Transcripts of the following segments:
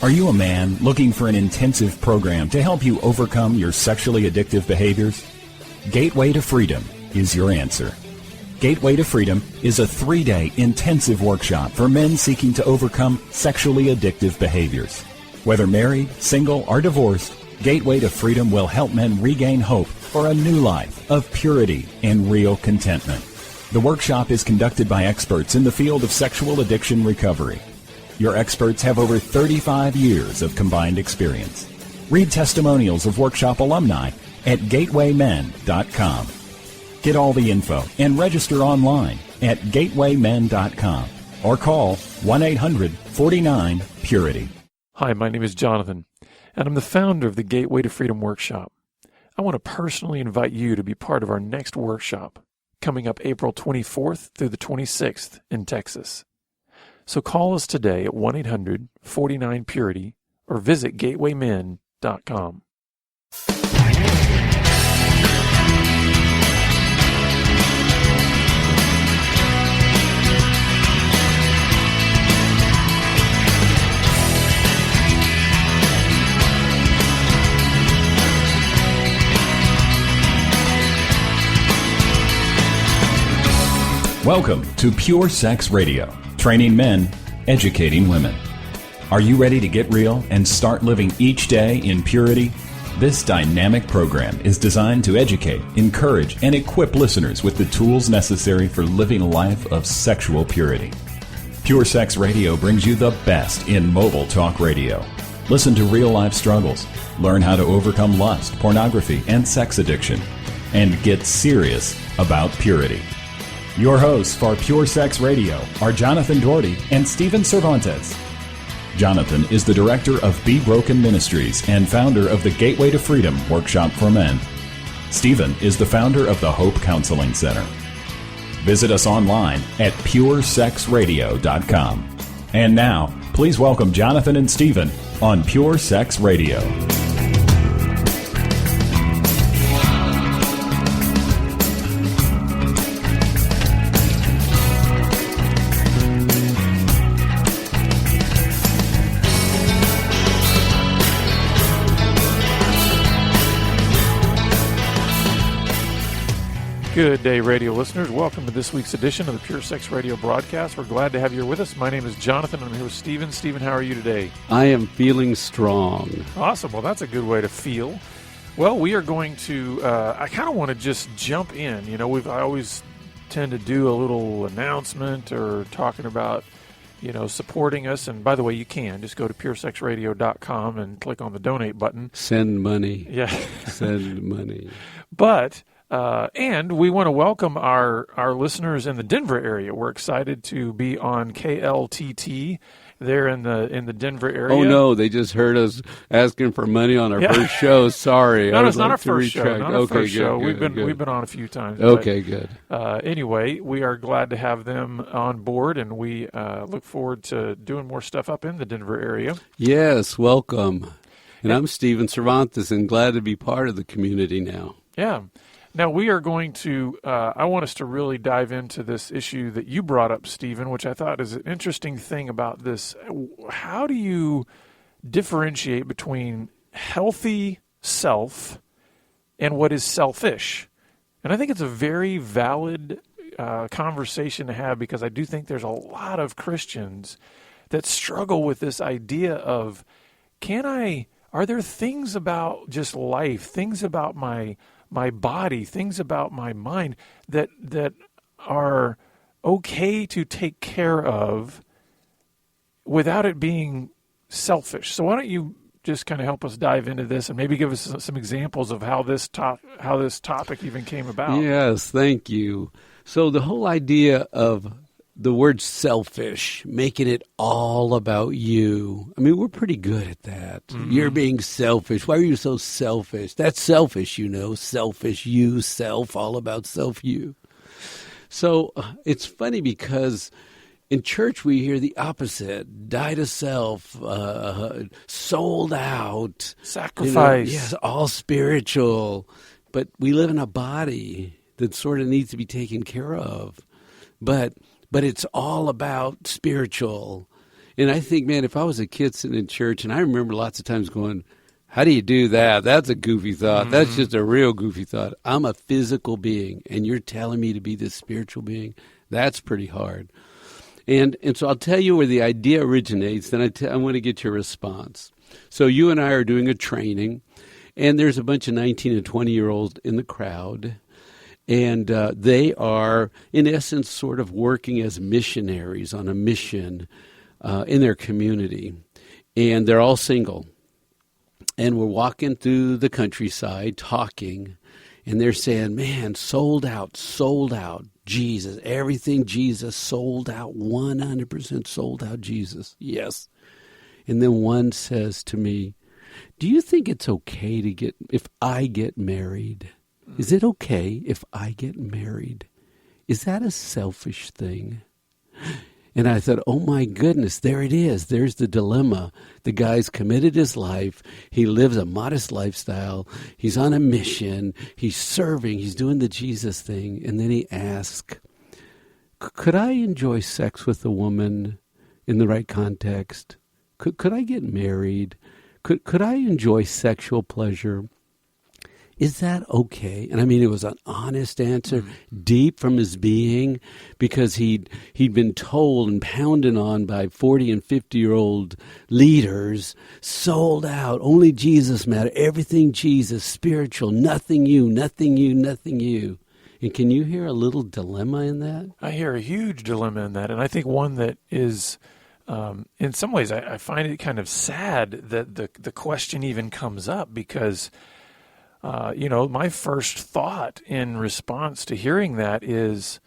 Are you a man looking for an intensive program to help you overcome your sexually addictive behaviors? Gateway to Freedom is your answer. Gateway to Freedom is a 3-day intensive workshop for men seeking to overcome sexually addictive behaviors. Whether married, single, or divorced, Gateway to Freedom will help men regain hope for a new life of purity and real contentment. The workshop is conducted by experts in the field of sexual addiction recovery. Your experts have over 35 years of combined experience. Read testimonials of workshop alumni at gatewaymen.com. Get all the info and register online at gatewaymen.com or call 1-800-49-PURITY. Hi, my name is Jonathan, and I'm the founder of the Gateway to Freedom Workshop. I want to personally invite you to be part of our next workshop, coming up April 24th through the 26th in Texas. So call us today at 1-800-49-PURITY or visit gatewaymen.com. Welcome to Pure Sex Radio, training men, educating women. Are you ready to get real and start living each day in purity? This dynamic program is designed to educate, encourage, and equip listeners with the tools necessary for living a life of sexual purity. Pure Sex Radio brings you the best in mobile talk radio. Listen to real-life struggles, learn how to overcome lust, pornography, and sex addiction, and get serious about purity. Your hosts for Pure Sex Radio are Jonathan Doherty and Stephen Cervantes. Jonathan is the director of Be Broken Ministries and founder of the Gateway to Freedom Workshop for Men. Stephen is the founder of the Hope Counseling Center. Visit us online at puresexradio.com. And now, please welcome Jonathan and Stephen on Pure Sex Radio. Good day, radio listeners. Welcome to this week's edition of the Pure Sex Radio broadcast. We're glad to have you with us. My name is Jonathan. I'm here with Stephen. Stephen, how are you today? I am feeling strong. Awesome. Well, that's a good way to feel. Well, we are going to, I kind of want to just jump in. You know, I always tend to do a little announcement or talking about, you know, supporting us. And by the way, you can just go to puresexradio.com and click on the donate button. Send money. Yeah. Send money. But... and we want to welcome our listeners in the Denver area. We're excited to be on KLTT there in the Denver area. Oh no, they just heard us asking for money on our first show. Sorry, no, it's not our first show. Not our first show. We've been on a few times. Okay, good. Anyway, we are glad to have them on board, and we look forward to doing more stuff up in the Denver area. Yes, welcome. And I'm Stephen Cervantes, and glad to be part of the community now. Yeah. Now, we are going to, I want us to really dive into this issue that you brought up, Stephen, which I thought is an interesting thing about this. How do you differentiate between healthy self and what is selfish? And I think it's a very valid conversation to have, because I do think there's a lot of Christians that struggle with this idea of, are there things about just life, things about my body, things about my mind that are okay to take care of without it being selfish. So why don't you just kind of help us dive into this and maybe give us some examples of how this topic even came about? Yes, thank you. So the whole idea of the word selfish, making it all about you. I mean, we're pretty good at that. Mm-hmm. You're being selfish. Why are you so selfish? That's selfish, you know. Selfish, you, self, all about self, you. So it's funny because in church we hear the opposite. Die to self, sold out. Sacrifice. Yes, all spiritual. But we live in a body that sort of needs to be taken care of. But it's all about spiritual. And I think, man, if I was a kid sitting in church, and I remember lots of times going, how do you do that? That's a goofy thought. That's just a real goofy thought. I'm a physical being, and you're telling me to be this spiritual being. That's pretty hard. And so I'll tell you where the idea originates, then I want to get your response. So you and I are doing a training, and there's a bunch of 19 and 20-year-olds in the crowd, and they are, in essence, sort of working as missionaries on a mission in their community. And they're all single. And we're walking through the countryside talking, and they're saying, man, sold out, Jesus, everything Jesus, sold out, 100% sold out Jesus. Yes. And then one says to me, do you think it's okay if I get married? Is it okay if I get married? Is that a selfish thing? And I thought, oh my goodness, there it is. There's the dilemma. The guy's committed his life. He lives a modest lifestyle. He's on a mission. He's serving. He's doing the Jesus thing. And then he asks, could I enjoy sex with a woman in the right context? Could I get married? Could I enjoy sexual pleasure? Is that okay? And I mean, it was an honest answer, deep from his being, because he'd been told and pounded on by 40 and 50-year-old leaders, sold out, only Jesus mattered, everything Jesus, spiritual, nothing you, nothing you, nothing you. And can you hear a little dilemma in that? I hear a huge dilemma in that, and I think one that is, in some ways, I find it kind of sad that the question even comes up, because my first thought in response to hearing that is,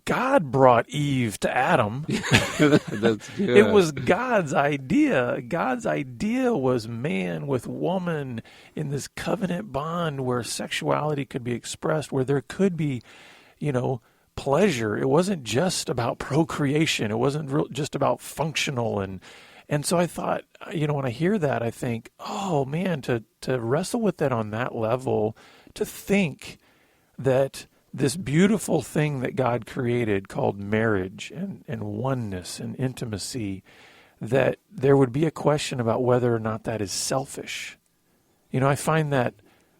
God brought Eve to Adam. That's good. It was God's idea. God's idea was man with woman in this covenant bond where sexuality could be expressed, where there could be, pleasure. It wasn't just about procreation. It wasn't just about functional and so I thought, when I hear that, I think, oh man, to wrestle with that on that level, to think that this beautiful thing that God created called marriage and oneness and intimacy, that there would be a question about whether or not that is selfish. I find that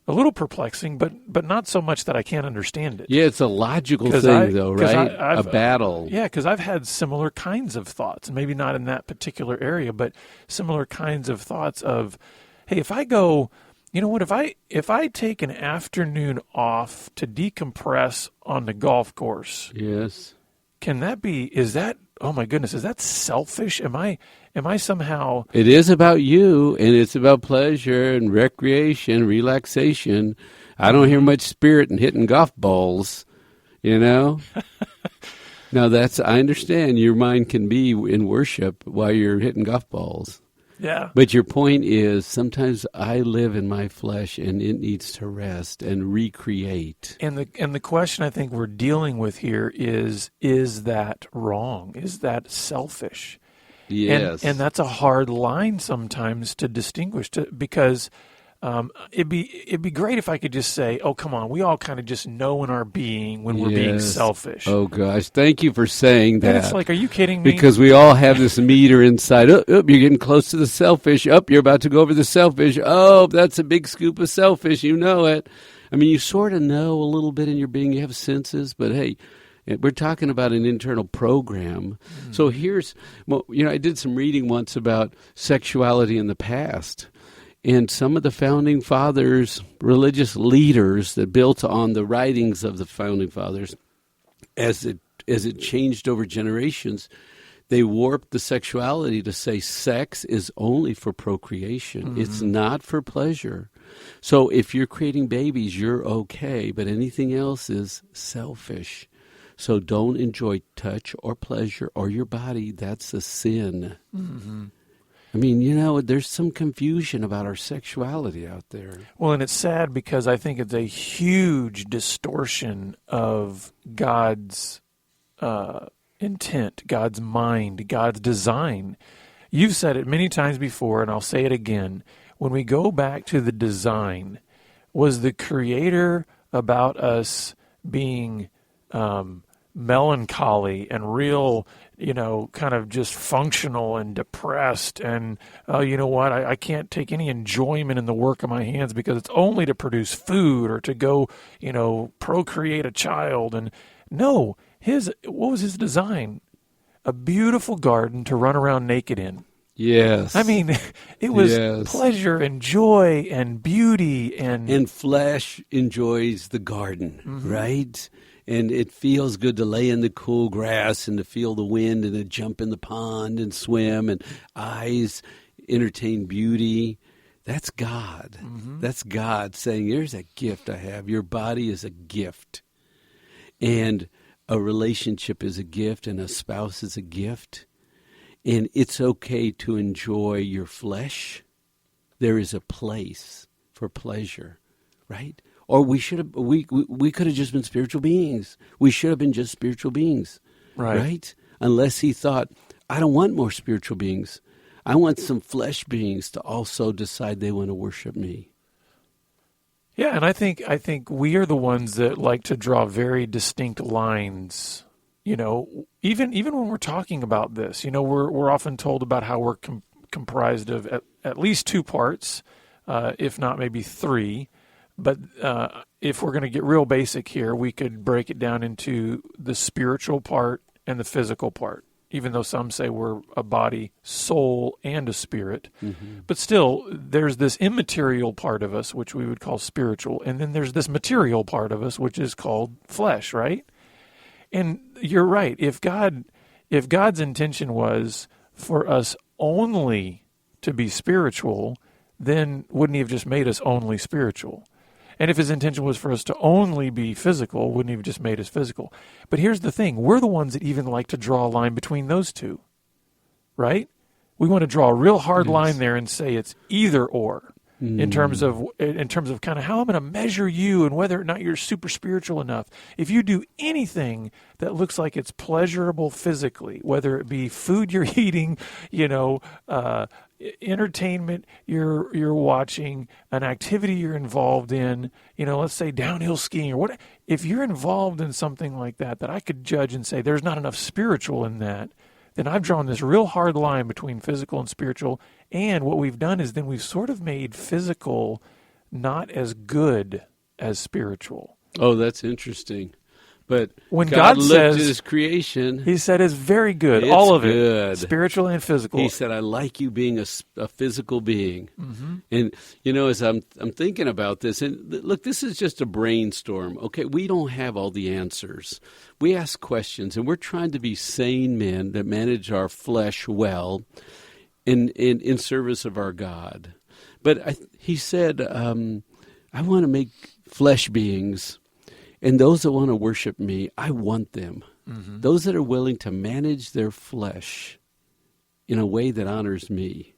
a little perplexing, but not so much that I can't understand it. Yeah, it's a logical thing, though, right? A battle. Yeah, because I've had similar kinds of thoughts, and maybe not in that particular area, but similar kinds of thoughts of, hey, if I go, if I take an afternoon off to decompress on the golf course, yes, oh my goodness, is that selfish? Am I somehow... It is about you, and it's about pleasure and recreation, relaxation. I don't hear much spirit in hitting golf balls, Now, I understand your mind can be in worship while you're hitting golf balls. Yeah. But your point is, sometimes I live in my flesh, and it needs to rest and recreate. And the question I think we're dealing with here is that wrong? Is that selfish? Yes. And that's a hard line sometimes to distinguish, because it'd be great if I could just say, oh, come on, we all kind of just know in our being when we're being selfish. Oh, gosh. Thank you for saying that. And it's like, are you kidding me? Because we all have this meter inside. Oh, you're getting close to the selfish. Oh, you're about to go over the selfish. Oh, that's a big scoop of selfish. You know it. I mean, you sort of know a little bit in your being. You have senses, but hey, we're talking about an internal program. So I did some reading once about sexuality in the past. And some of the founding fathers, religious leaders that built on the writings of the founding fathers, as it changed over generations, they warped the sexuality to say sex is only for procreation. It's not for pleasure. So if you're creating babies, you're okay, but anything else is selfish. So don't enjoy touch or pleasure or your body. That's a sin. Mm-hmm. I mean, there's some confusion about our sexuality out there. Well, and it's sad because I think it's a huge distortion of God's intent, God's mind, God's design. You've said it many times before, and I'll say it again. When we go back to the design, was the Creator about us being melancholy and real kind of just functional and depressed, and you know what, I can't take any enjoyment in the work of my hands because it's only to produce food or to go, procreate a child. And no, what was his design? A beautiful garden to run around naked in. Yes. I mean, it was pleasure and joy and beauty and flesh enjoys the garden, right? And it feels good to lay in the cool grass and to feel the wind and to jump in the pond and swim, and eyes entertain beauty. That's God. That's God saying, here's a gift I have. Your body is a gift. And a relationship is a gift, and a spouse is a gift. And it's okay to enjoy your flesh. There is a place for pleasure, right? Or we could have just been spiritual beings. We should have been just spiritual beings, right? Unless he thought, I don't want more spiritual beings. I want some flesh beings to also decide they want to worship me. Yeah, and I think we are the ones that like to draw very distinct lines. Even when we're talking about this, we're often told about how we're comprised of at least two parts, if not maybe three. But if we're going to get real basic here, we could break it down into the spiritual part and the physical part, even though some say we're a body, soul, and a spirit. But still, there's this immaterial part of us, which we would call spiritual, and then there's this material part of us, which is called flesh, right? And you're right. If God's intention was for us only to be spiritual, then wouldn't he have just made us only spiritual? And if his intention was for us to only be physical, wouldn't he have just made us physical? But here's the thing. We're the ones that even like to draw a line between those two, right? We want to draw a real hard line there and say it's either or. In terms of kind of how I'm going to measure you and whether or not you're super spiritual enough. If you do anything that looks like it's pleasurable physically, whether it be food you're eating, entertainment you're watching, an activity you're involved in, let's say downhill skiing or what, if you're involved in something like that I could judge and say there's not enough spiritual in that, then I've drawn this real hard line between physical and spiritual. And what we've done is then we've sort of made physical not as good as spiritual. Oh, that's interesting. But when God looked says, at his creation, he said it's very good, it's all of good. It, spiritual and physical. He said, I like you being a physical being. And, as I'm thinking about this, and look, this is just a brainstorm. Okay, we don't have all the answers. We ask questions, and we're trying to be sane men that manage our flesh well in service of our God. But he said, I want to make flesh beings. And those that want to worship me, I want them. Those that are willing to manage their flesh in a way that honors me.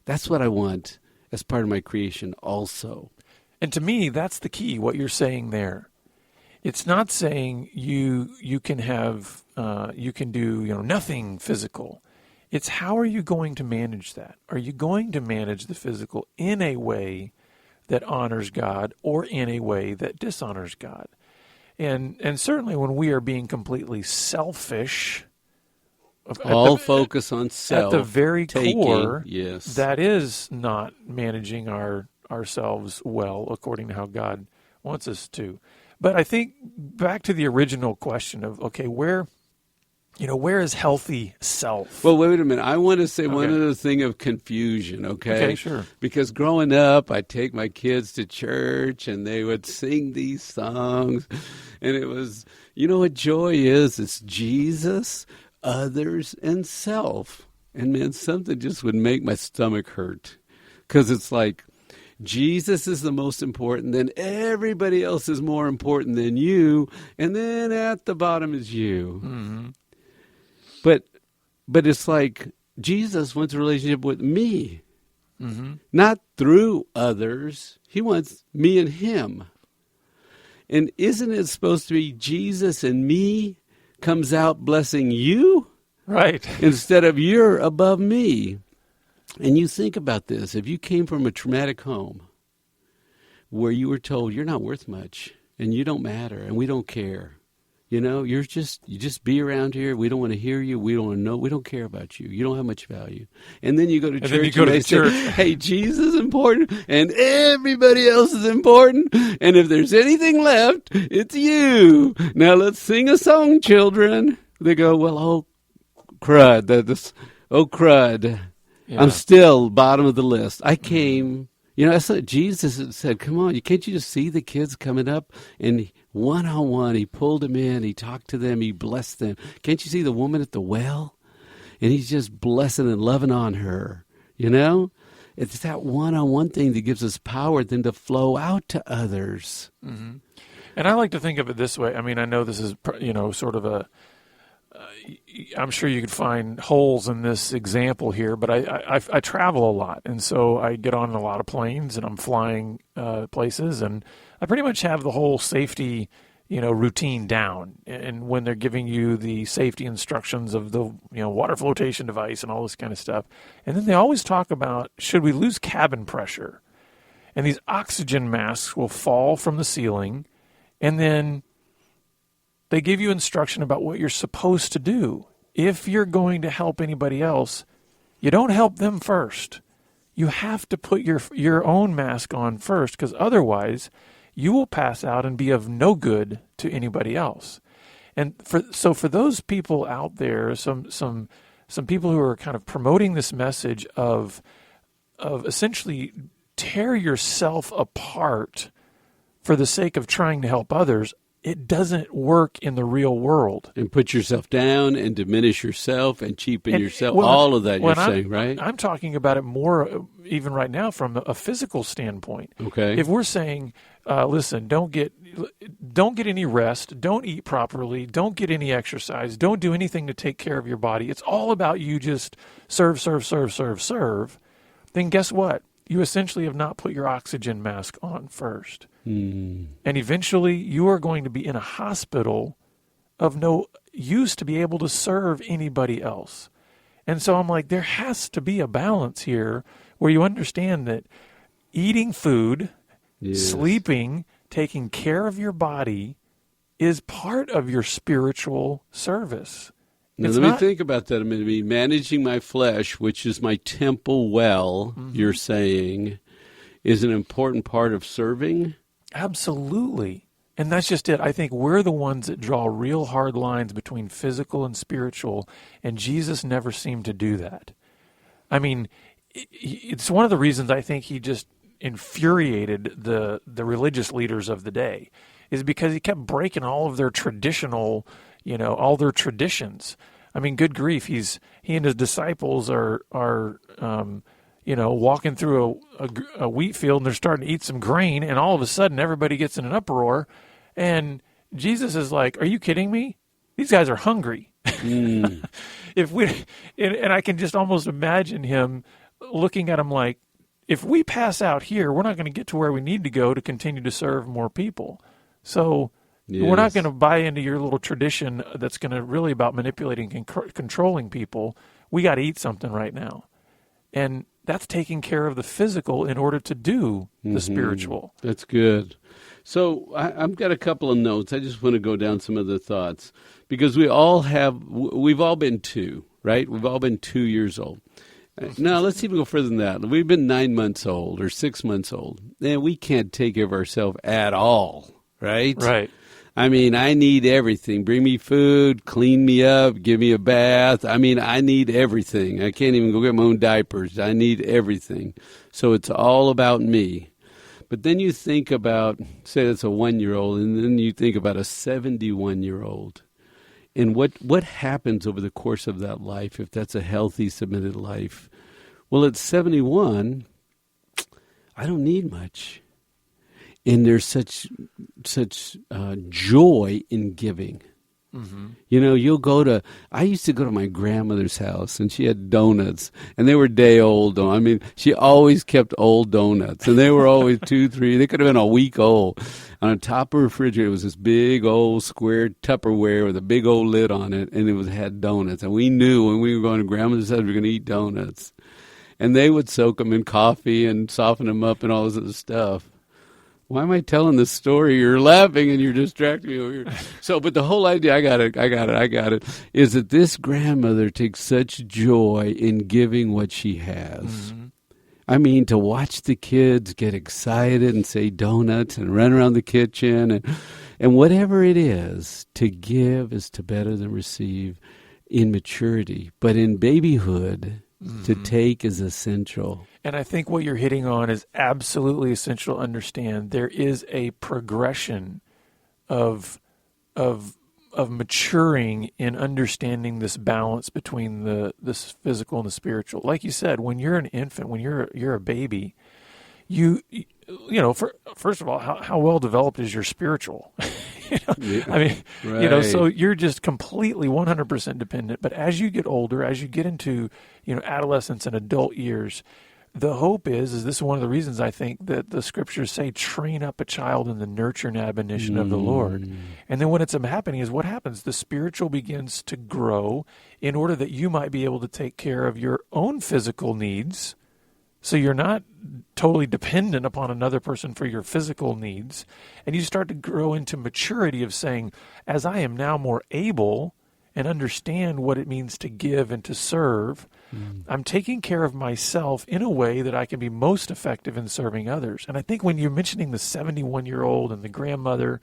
That's what I want as part of my creation also. And to me, that's the key, what you're saying there. It's not saying you can have, you can do nothing physical. It's how are you going to manage that? Are you going to manage the physical in a way that honors God or in a way that dishonors God? And certainly when we are being completely selfish, focus on self, at the very core, yes, that is not managing ourselves well according to how God wants us to. But I think back to the original question of, okay, where is healthy self? Well, wait a minute. I want to say one other thing of confusion, okay? Okay, sure. Because growing up, I'd take my kids to church, and they would sing these songs. And it was, what joy is? It's Jesus, others, and self. And, man, something just would make my stomach hurt. Because it's like, Jesus is the most important, then everybody else is more important than you, and then at the bottom is you. But it's like Jesus wants a relationship with me, not through others. He wants me and him. And isn't it supposed to be Jesus and me comes out blessing you? Right. Instead of you're above me. And you think about this. If you came from a traumatic home where you were told you're not worth much and you don't matter and we don't care, You know, you just be around here. We don't want to hear you. We don't want to know. We don't care about you. You don't have much value. And then you go to church and they say, hey, Jesus is important and everybody else is important. And if there's anything left, it's you. Now let's sing a song, children. They go, well, oh, crud. Oh, crud. Yeah. I'm still bottom of the list. I came, you know, that's what Jesus said, come on, can't you just see the kids coming up? And one-on-one, he pulled them in, he talked to them, he blessed them. Can't you see the woman at the well? And he's just blessing and loving on her, you know? It's that one-on-one thing that gives us power then to flow out to others. Mm-hmm. And I like to think of it this way. I mean, I know this is, you know, sort of I'm sure you could find holes in this example here, but I travel a lot, and so I get on a lot of planes, and I'm flying places, and I pretty much have the whole safety, you know, routine down. And when they're giving you the safety instructions of the, you know, water flotation device and all this kind of stuff, and then they always talk about, should we lose cabin pressure? And these oxygen masks will fall from the ceiling, and then they give you instruction about what you're supposed to do. If you're going to help anybody else, you don't help them first. You have to put your own mask on first, because otherwise you will pass out and be of no good to anybody else. And for those people out there, some people who are kind of promoting this message of essentially tear yourself apart for the sake of trying to help others, it doesn't work in the real world. And put yourself down and diminish yourself and cheapen yourself. All of that you're saying, right? I'm talking about it more even right now from a physical standpoint. Okay. If we're saying, listen, don't get any rest, don't eat properly, don't get any exercise, don't do anything to take care of your body. It's all about you just serve. Then guess what? You essentially have not put your oxygen mask on first. And eventually you are going to be in a hospital of no use to be able to serve anybody else. And so I'm like, there has to be a balance here where you understand that eating food, sleeping, taking care of your body is part of your spiritual service. Now, let me think about that a minute. Managing my flesh, which is my temple well, you're saying, is an important part of serving? Absolutely. And that's just it. I think we're the ones that draw real hard lines between physical and spiritual, and Jesus never seemed to do that. I mean, it's one of the reasons I think he just infuriated the religious leaders of the day, is because he kept breaking all of their traditional, you know, all their traditions. I mean, good grief, he and his disciples are you know, walking through a wheat field, and they're starting to eat some grain, and all of a sudden everybody gets in an uproar, and Jesus is like, are you kidding me? These guys are hungry. And I can just almost imagine him looking at them like, if we pass out here, we're not going to get to where we need to go to continue to serve more people. So we're not going to buy into your little tradition that's going to really about manipulating and controlling people. We got to eat something right now. And that's taking care of the physical in order to do the spiritual. That's good. So I've got a couple of notes. I just want to go down some of the thoughts, because we've all been 2, right? We've all been 2 years old. Now, let's even go further than that. We've been 9 months old or 6 months old. And we can't take care of ourselves at all, right? Right. I mean, I need everything. Bring me food, clean me up, give me a bath. I mean, I need everything. I can't even go get my own diapers. I need everything. So it's all about me. But then you think about, say it's a 1-year-old, and then you think about a 71-year-old. And what happens over the course of that life, if that's a healthy, submitted life? Well, at 71, I don't need much. And there's such joy in giving. You know, I used to go to my grandmother's house, and she had donuts, and they were day old. I mean, she always kept old donuts, and they were always 2, 3. They could have been a week old. On the top of the refrigerator was this big old square Tupperware with a big old lid on it, and it had donuts. And we knew when we were going to grandmother's house we were going to eat donuts. And they would soak them in coffee and soften them up and all this other stuff. Why am I telling this story? You're laughing and you're distracting me over here. So, but the whole idea, I got it, is that this grandmother takes such joy in giving what she has. Mm-hmm. I mean, to watch the kids get excited and say donuts and run around the kitchen and whatever it is, to give is to better than receive in maturity. But in babyhood, to take is essential. And I think what you're hitting on is absolutely essential to understand. There is a progression of maturing in understanding this balance between this physical and the spiritual. Like you said, when you're an infant, when you're a baby, you know, first of all, how well developed is your spiritual? I mean, right. So you're just completely 100% dependent. But as you get older, as you get into, adolescence and adult years, the hope is this is one of the reasons I think that the scriptures say, train up a child in the nurture and admonition of the Lord. And then when it's happening is what happens? The spiritual begins to grow in order that you might be able to take care of your own physical needs. So you're not totally dependent upon another person for your physical needs. And you start to grow into maturity of saying, as I am now more able and understand what it means to give and to serve, I'm taking care of myself in a way that I can be most effective in serving others. And I think when you're mentioning the 71-year-old and the grandmother,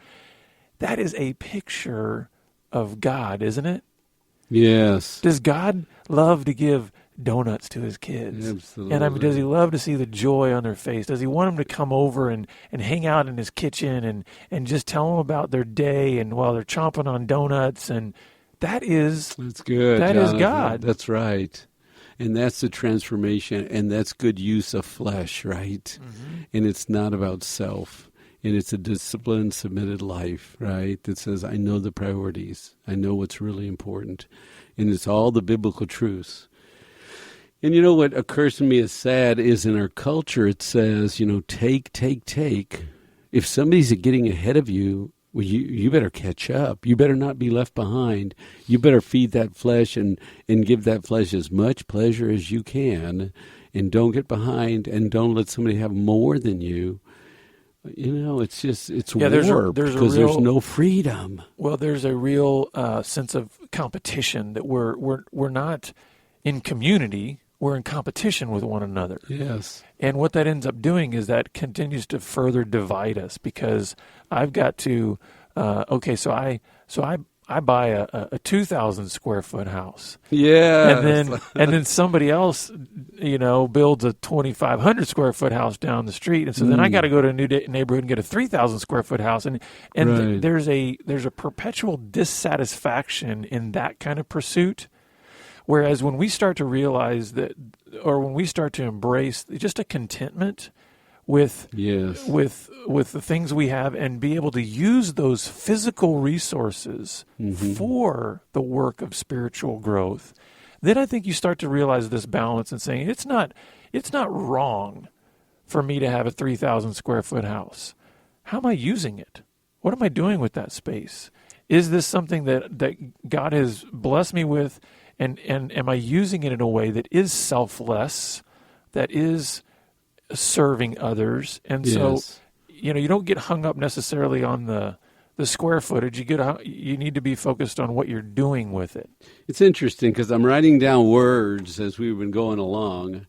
that is a picture of God, isn't it? Yes. Does God love to give donuts to his kids? Absolutely. And does he love to see the joy on their face? Does he want them to come over and hang out in his kitchen and just tell them about their day and while they're chomping on donuts? And that's good. That is God. That's right. And that's the transformation, and that's good use of flesh, right? Mm-hmm. And it's not about self. And it's a disciplined, submitted life, right? That says, I know the priorities. I know what's really important. And it's all the biblical truths. And you know what occurs to me as sad is in our culture it says, take, take, take. If somebody's getting ahead of you, well, you better catch up. You better not be left behind. You better feed that flesh and give that flesh as much pleasure as you can. And don't get behind and don't let somebody have more than you. It's warped because there's no freedom. Well, there's a real sense of competition that we're not in community. We're in competition with one another. Yes. And what that ends up doing is that continues to further divide us because I've got to, I buy a 2,000 square foot house. Yeah. And then somebody else, builds a 2,500 square foot house down the street. And so then I got to go to a new neighborhood and get a 3,000 square foot house. And right. There's a perpetual dissatisfaction in that kind of pursuit. Whereas when we start to realize that, or when we start to embrace just a contentment with the things we have and be able to use those physical resources for the work of spiritual growth, then I think you start to realize this balance and saying it's not wrong for me to have a 3,000 square foot house. How am I using it? What am I doing with that space? Is this something that God has blessed me with? And am I using it in a way that is selfless, that is serving others? And so, you don't get hung up necessarily on the square footage. You need to be focused on what you're doing with it. It's interesting because I'm writing down words as we've been going along,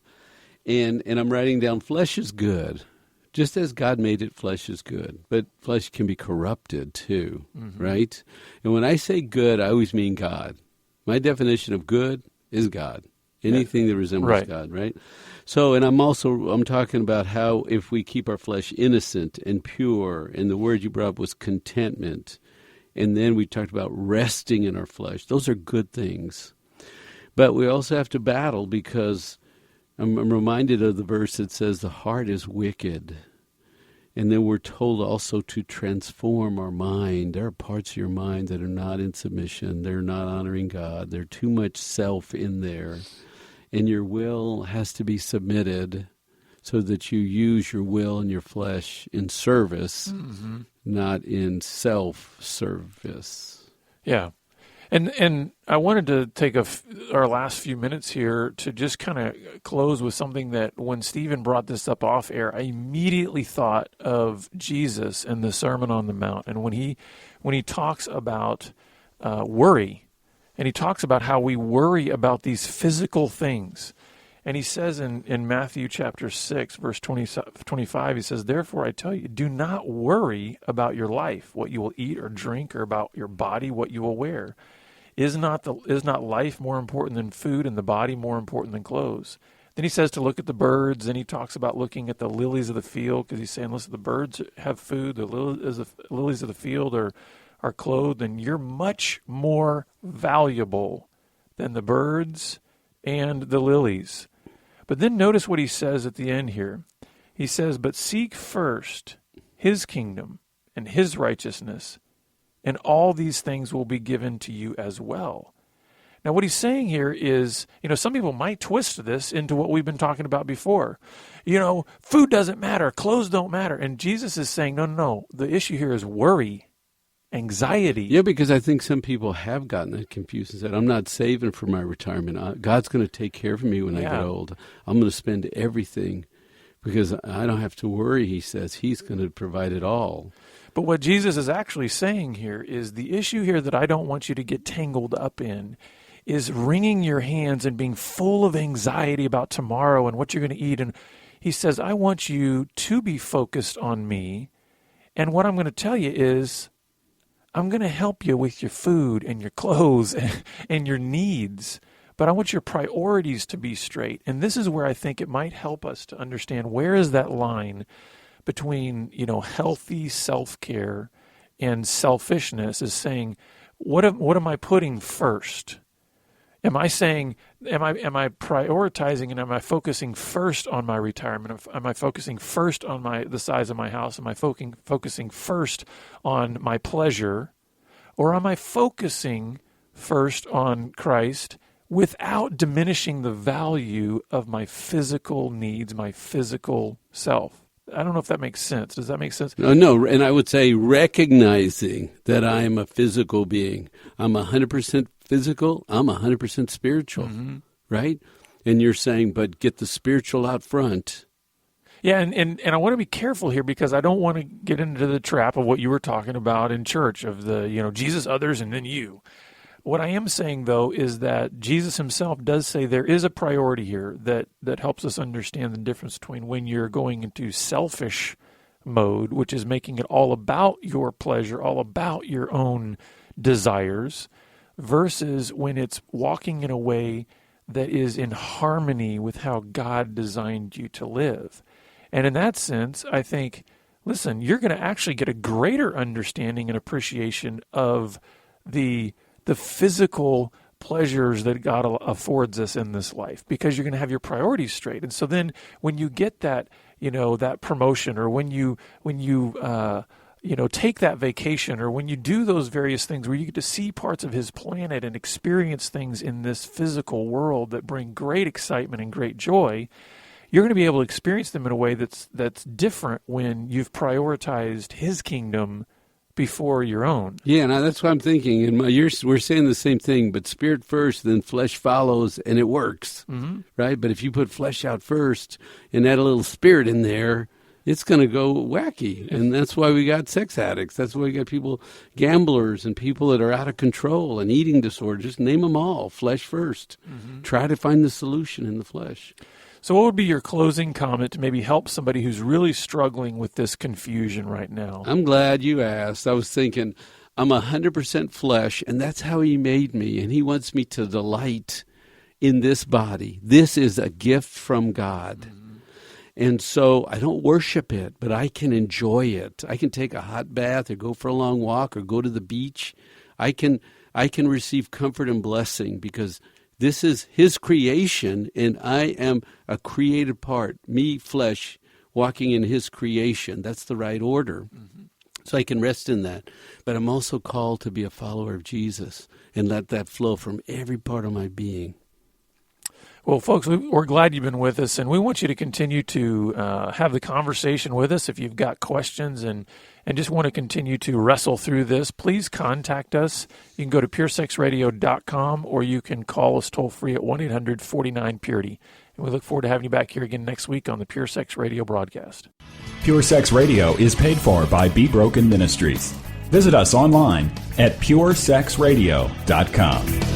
and I'm writing down flesh is good. Just as God made it, flesh is good. But flesh can be corrupted too, right? And when I say good, I always mean God. My definition of good is God. Anything that resembles God, right? So, and I'm talking about how if we keep our flesh innocent and pure, and the word you brought up was contentment, and then we talked about resting in our flesh. Those are good things. But we also have to battle because I'm reminded of the verse that says the heart is wicked. And then we're told also to transform our mind. There are parts of your mind that are not in submission. They're not honoring God. There's too much self in there. And your will has to be submitted so that you use your will and your flesh in service, not in self-service. Yeah. And I wanted to take our last few minutes here to just kind of close with something that when Stephen brought this up off air, I immediately thought of Jesus and the Sermon on the Mount. And when he talks about worry, and he talks about how we worry about these physical things. And he says in Matthew chapter 6, verse 25, he says, "Therefore I tell you, do not worry about your life, what you will eat or drink, or about your body, what you will wear. Is not life more important than food, and the body more important than clothes?" Then he says to look at the birds, and he talks about looking at the lilies of the field, because he's saying, listen, the birds have food, the lilies of the field are clothed, and you're much more valuable than the birds and the lilies. But then notice what he says at the end here. He says, "But seek first his kingdom and his righteousness, and all these things will be given to you as well." Now, what he's saying here is, some people might twist this into what we've been talking about before. Food doesn't matter, clothes don't matter. And Jesus is saying, no. The issue here is worry, anxiety. Yeah, because I think some people have gotten that confused and said, I'm not saving for my retirement. God's going to take care of me when I get old. I'm going to spend everything because I don't have to worry, he says. He's going to provide it all. But what Jesus is actually saying here is the issue here that I don't want you to get tangled up in is wringing your hands and being full of anxiety about tomorrow and what you're going to eat. And he says, I want you to be focused on me. And what I'm going to tell you is, I'm going to help you with your food and your clothes and your needs, but I want your priorities to be straight. And this is where I think it might help us to understand where is that line between, healthy self-care and selfishness, is saying, what am I putting first? Am I saying, am I prioritizing, and am I focusing first on my retirement? Am I focusing first on the size of my house? Am I focusing first on my pleasure? Or am I focusing first on Christ without diminishing the value of my physical needs, my physical self? I don't know if that makes sense. Does that make sense? No, and I would say recognizing that I am a physical being. I'm 100% physical, I'm 100% spiritual, right? And you're saying, but get the spiritual out front. Yeah, and I want to be careful here because I don't want to get into the trap of what you were talking about in church of the, Jesus, others, and then you. What I am saying, though, is that Jesus himself does say there is a priority here that helps us understand the difference between when you're going into selfish mode, which is making it all about your pleasure, all about your own desires, versus when it's walking in a way that is in harmony with how God designed you to live. And in that sense, I think, listen, you're going to actually get a greater understanding and appreciation of the physical pleasures that God affords us in this life, because you're going to have your priorities straight. And so then when you get that, that promotion, or when you take that vacation, or when you do those various things where you get to see parts of his planet and experience things in this physical world that bring great excitement and great joy, you're going to be able to experience them in a way that's different when you've prioritized his kingdom before your own. Yeah, now that's what I'm thinking. And we're saying the same thing, but spirit first, then flesh follows, and it works, right? But if you put flesh out first and add a little spirit in there, it's going to go wacky. And that's why we got sex addicts. That's why we got people, gamblers, and people that are out of control, and eating disorders. Just name them all. Flesh first. Try to find the solution in the flesh. So what would be your closing comment to maybe help somebody who's really struggling with this confusion right now? I'm glad you asked. I was thinking, I'm 100% flesh, and that's how he made me. And he wants me to delight in this body. This is a gift from God. And so I don't worship it, but I can enjoy it. I can take a hot bath or go for a long walk or go to the beach. I can receive comfort and blessing because this is his creation, and I am a created part, me, flesh, walking in his creation. That's the right order. So I can rest in that. But I'm also called to be a follower of Jesus and let that flow from every part of my being. Well, folks, we're glad you've been with us, and we want you to continue to have the conversation with us. If you've got questions and just want to continue to wrestle through this, please contact us. You can go to puresexradio.com, or you can call us toll-free at 1-800-49-PURITY. And we look forward to having you back here again next week on the Pure Sex Radio broadcast. Pure Sex Radio is paid for by Be Broken Ministries. Visit us online at puresexradio.com.